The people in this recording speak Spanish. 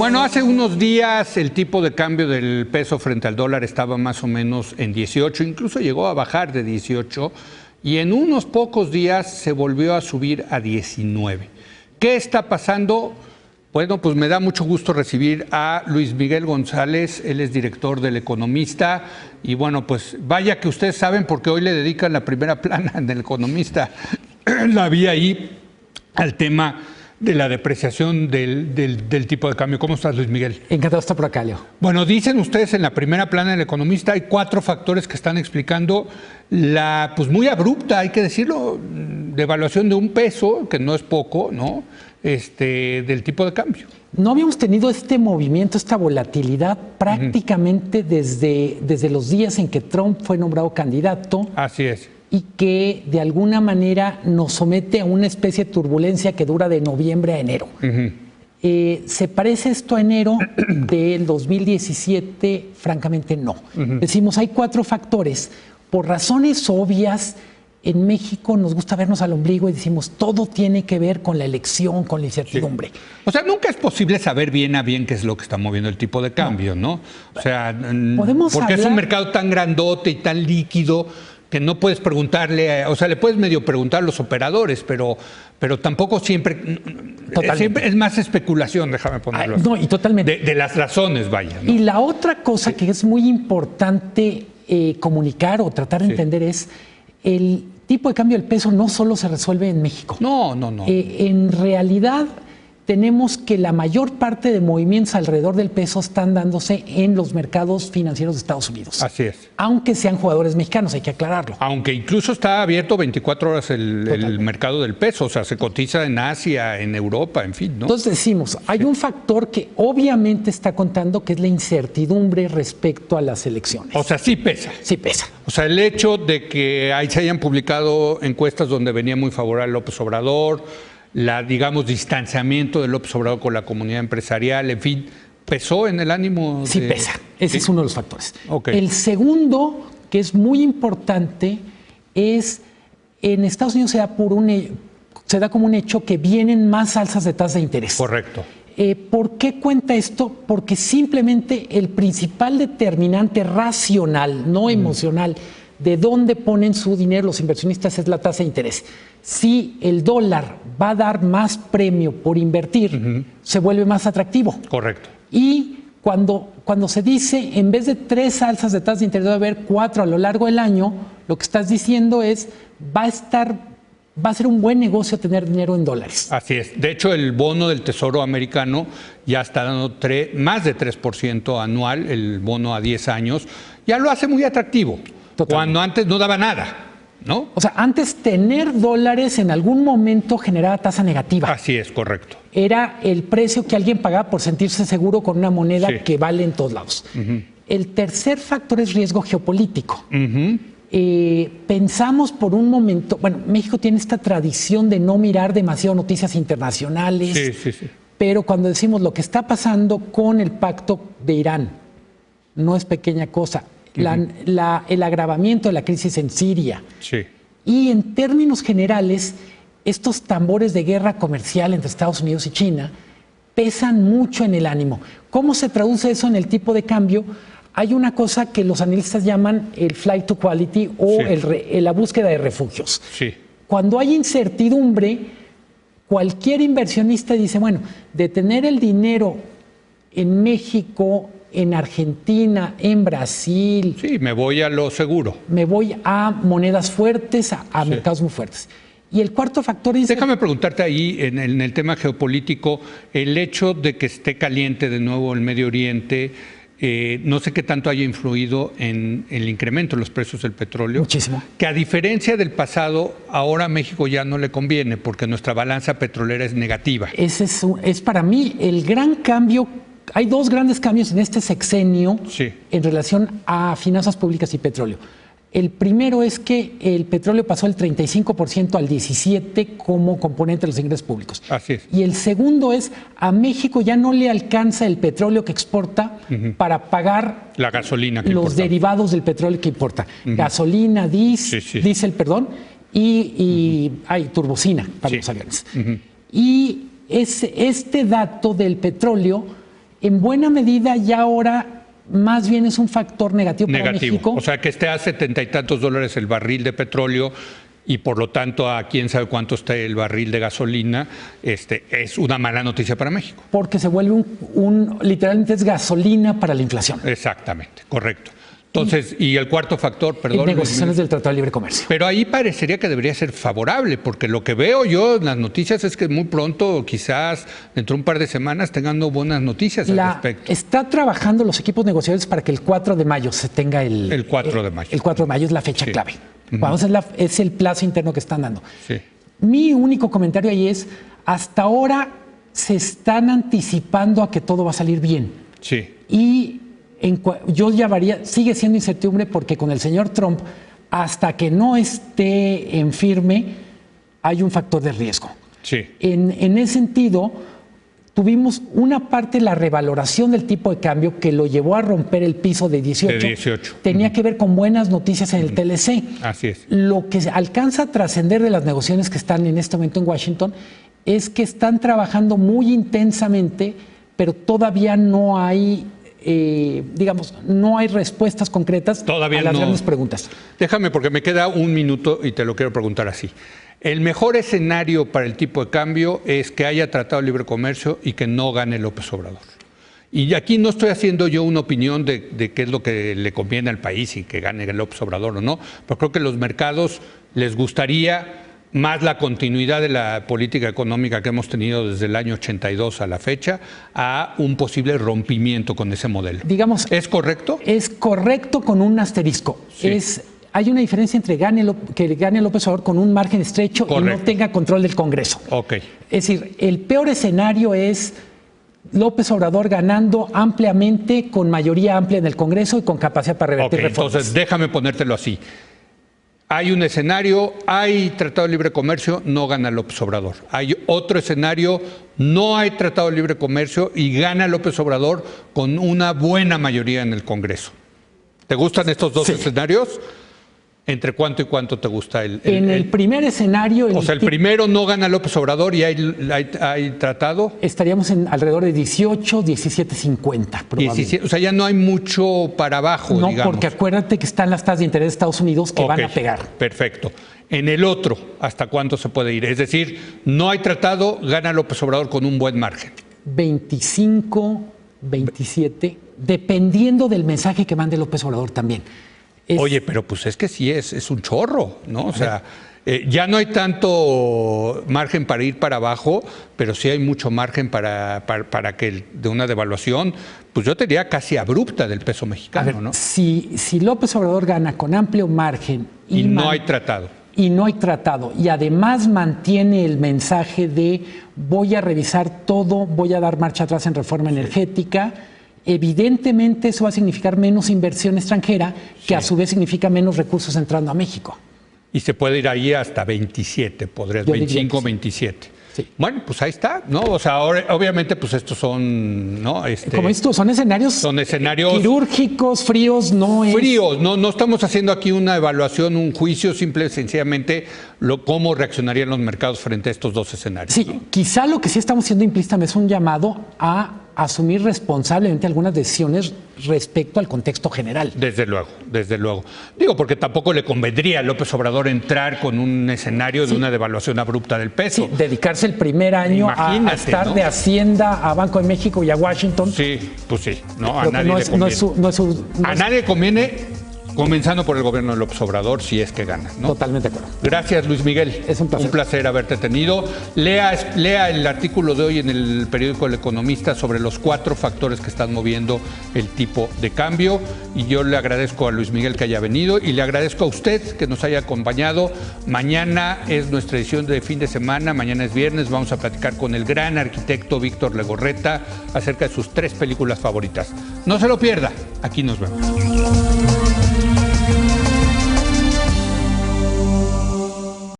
Bueno, hace unos días el tipo de cambio del peso frente al dólar estaba más o menos en 18, incluso llegó a bajar de 18 y en unos pocos días se volvió a subir a 19. ¿Qué está pasando? Bueno, pues me da mucho gusto recibir a Luis Miguel González, él es director del Economista y bueno, pues vaya que ustedes saben porque hoy le dedican la primera plana en El Economista, la vi ahí al tema de la depreciación del tipo de cambio. ¿Cómo estás, Luis Miguel? Encantado de estar por acá, Leo. Bueno, dicen ustedes en la primera plana del Economista, hay 4 factores que están explicando la, pues muy abrupta, hay que decirlo, devaluación de un peso, que no es poco, ¿no? Del tipo de cambio. No habíamos tenido este movimiento, esta volatilidad prácticamente desde los días en que Trump fue nombrado candidato. Así es. Y que de alguna manera nos somete a una especie de turbulencia que dura de noviembre a enero. ¿Se parece esto a enero del 2017? Francamente no. Decimos, hay 4 factores. Por razones obvias, en México nos gusta vernos al ombligo y decimos, todo tiene que ver con la elección, con la incertidumbre. Sí. O sea, nunca es posible saber bien a bien qué es lo que está moviendo el tipo de cambio, ¿no? O sea, porque es un mercado tan grandote y tan líquido que no puedes preguntarle, o sea, le puedes medio preguntar a los operadores, pero tampoco siempre es más especulación, déjame ponerlo. No, y totalmente. De las razones, vaya, ¿no? Y la otra cosa que es muy importante comunicar o tratar de entender es el tipo de cambio del peso no solo se resuelve en México. No. En realidad tenemos que la mayor parte de movimientos alrededor del peso están dándose en los mercados financieros de Estados Unidos. Así es. Aunque sean jugadores mexicanos, hay que aclararlo. Aunque incluso está abierto 24 horas el mercado del peso, o sea, se cotiza en Asia, en Europa, en fin, ¿no? Entonces decimos, hay un factor que obviamente está contando, que es la incertidumbre respecto a las elecciones. O sea, sí pesa. Sí pesa. O sea, el hecho de que ahí se hayan publicado encuestas donde venía muy favorable López Obrador, digamos, distanciamiento de López Obrador con la comunidad empresarial, en fin, ¿pesó en el ánimo? Sí pesa, ese es uno de los factores. Okay. El segundo, que es muy importante, es en Estados Unidos se da como un hecho que vienen más alzas de tasa de interés. Correcto. ¿Por qué cuenta esto? Porque simplemente el principal determinante racional, no emocional, de dónde ponen su dinero los inversionistas es la tasa de interés. Si el dólar va a dar más premio por invertir, se vuelve más atractivo. Correcto. Y cuando se dice, en vez de 3 alzas de tasa de interés, debe haber 4 a lo largo del año, lo que estás diciendo es, va a ser un buen negocio tener dinero en dólares. Así es. De hecho, el bono del Tesoro americano ya está dando más de 3% anual, el bono a 10 años, ya lo hace muy atractivo. Totalmente. Cuando antes no daba nada, ¿no? O sea, antes tener dólares en algún momento generaba tasa negativa. Así es, correcto. Era el precio que alguien pagaba por sentirse seguro con una moneda que vale en todos lados. El tercer factor es riesgo geopolítico. Pensamos por un momento, bueno, México tiene esta tradición de no mirar demasiado noticias internacionales, pero cuando decimos lo que está pasando con el pacto de Irán, no es pequeña cosa. El agravamiento de la crisis en Siria. Y en términos generales, estos tambores de guerra comercial entre Estados Unidos y China pesan mucho en el ánimo. ¿Cómo se traduce eso en el tipo de cambio? Hay una cosa que los analistas llaman el flight to quality o la búsqueda de refugios. Cuando hay incertidumbre, cualquier inversionista dice, bueno, de tener el dinero en México, en Argentina, en Brasil. Sí, me voy a lo seguro. Me voy a monedas fuertes, a mercados muy fuertes. Y el cuarto factor es... Déjame preguntarte ahí, en el tema geopolítico, el hecho de que esté caliente de nuevo el Medio Oriente, no sé qué tanto haya influido en el incremento de los precios del petróleo. Muchísimo. Que a diferencia del pasado, ahora a México ya no le conviene, porque nuestra balanza petrolera es negativa. Ese es para mí el gran cambio. Hay 2 grandes cambios en este sexenio en relación a finanzas públicas y petróleo. El primero es que el petróleo pasó del 35% al 17% como componente de los ingresos públicos. Así es. Y el segundo es, a México ya no le alcanza el petróleo que exporta para pagar la gasolina que los derivados del petróleo que importa. Gasolina, diésel, perdón, y hay turbocina para los aviones. Y este dato del petróleo en buena medida ya ahora más bien es un factor negativo para México. O sea, que esté a $70 y tantos el barril de petróleo y por lo tanto a quién sabe cuánto esté el barril de gasolina, es una mala noticia para México. Porque se vuelve literalmente es gasolina para la inflación. Exactamente, correcto. Entonces, y el cuarto factor, perdón. Negociaciones del Tratado de Libre Comercio. Pero ahí parecería que debería ser favorable, porque lo que veo yo en las noticias es que muy pronto, quizás dentro de un par de semanas, tengamos buenas noticias al respecto. Está trabajando los equipos negociadores para que el 4 de mayo se tenga el 4 de mayo. El 4 de mayo es la fecha clave. Vamos, es el plazo interno que están dando. Sí. Mi único comentario ahí es, hasta ahora se están anticipando a que todo va a salir bien. Sí. Y yo llamaría, sigue siendo incertidumbre porque con el señor Trump, hasta que no esté en firme, hay un factor de riesgo. Sí. En ese sentido, tuvimos una parte, la revaloración del tipo de cambio que lo llevó a romper el piso de 18. Tenía que ver con buenas noticias en el TLC. Así es. Lo que alcanza a trascender de las negociaciones que están en este momento en Washington es que están trabajando muy intensamente, pero todavía no hay... no hay respuestas concretas a las grandes preguntas. Déjame, porque me queda un minuto y te lo quiero preguntar así. El mejor escenario para el tipo de cambio es que haya tratado de libre comercio y que no gane López Obrador. Y aquí no estoy haciendo yo una opinión de qué es lo que le conviene al país y que gane López Obrador o no, pero creo que a los mercados les gustaría más la continuidad de la política económica que hemos tenido desde el año 82 a la fecha, a un posible rompimiento con ese modelo. Digamos, ¿es correcto? Es correcto con un asterisco. Sí. Hay una diferencia entre que gane López Obrador con un margen estrecho y no tenga control del Congreso. Okay. Es decir, el peor escenario es López Obrador ganando ampliamente, con mayoría amplia en el Congreso y con capacidad para revertir reformas. Entonces, déjame ponértelo así. Hay un escenario, hay Tratado de Libre Comercio, no gana López Obrador. Hay otro escenario, no hay Tratado de Libre Comercio y gana López Obrador con una buena mayoría en el Congreso. ¿Te gustan estos dos escenarios? ¿Entre cuánto y cuánto te gusta el primer escenario... O sea, el primero no gana López Obrador y hay tratado. Estaríamos en alrededor de 18, 17.50 probablemente. 17, o sea, ya no hay mucho para abajo, no, digamos. Porque acuérdate que están las tasas de interés de Estados Unidos que van a pegar. Perfecto. En el otro, ¿hasta cuánto se puede ir? Es decir, no hay tratado, gana López Obrador con un buen margen. 25, 27, dependiendo del mensaje que mande López Obrador también. Oye, pero pues es que sí es un chorro, ¿no? O sea, ya no hay tanto margen para ir para abajo, pero sí hay mucho margen para que de una devaluación, pues yo te diría casi abrupta del peso mexicano, ¿no? Si López Obrador gana con amplio margen y no hay tratado. Y no hay tratado, y además mantiene el mensaje de voy a revisar todo, voy a dar marcha atrás en reforma energética. Evidentemente eso va a significar menos inversión extranjera, que a su vez significa menos recursos entrando a México. Y se puede ir ahí hasta 27, podrías, 25, 27. Sí. Bueno, pues ahí está, ¿no? O sea, obviamente, pues estos son, ¿no? Como esto, son escenarios quirúrgicos, fríos, Fríos, no estamos haciendo aquí una evaluación, un juicio, simple y sencillamente cómo reaccionarían los mercados frente a estos dos escenarios. Sí, ¿no? Quizá lo que sí estamos haciendo implícitamente es un llamado a asumir responsablemente algunas decisiones respecto al contexto general. Desde luego, desde luego. Digo, porque tampoco le convendría a López Obrador entrar con un escenario de una devaluación abrupta del peso. Sí, dedicarse el primer año a estar, ¿no?, de Hacienda a Banco de México y a Washington. Sí, pues sí. No, a nadie le conviene. A nadie conviene, comenzando por el gobierno de López Obrador, si es que gana, ¿no? Totalmente de acuerdo. Gracias, Luis Miguel. Es un placer. Un placer haberte tenido. Lea el artículo de hoy en el periódico El Economista sobre los 4 factores que están moviendo el tipo de cambio. Y yo le agradezco a Luis Miguel que haya venido y le agradezco a usted que nos haya acompañado. Mañana es nuestra edición de fin de semana. Mañana es viernes. Vamos a platicar con el gran arquitecto Víctor Legorreta acerca de sus 3 películas favoritas. No se lo pierda. Aquí nos vemos.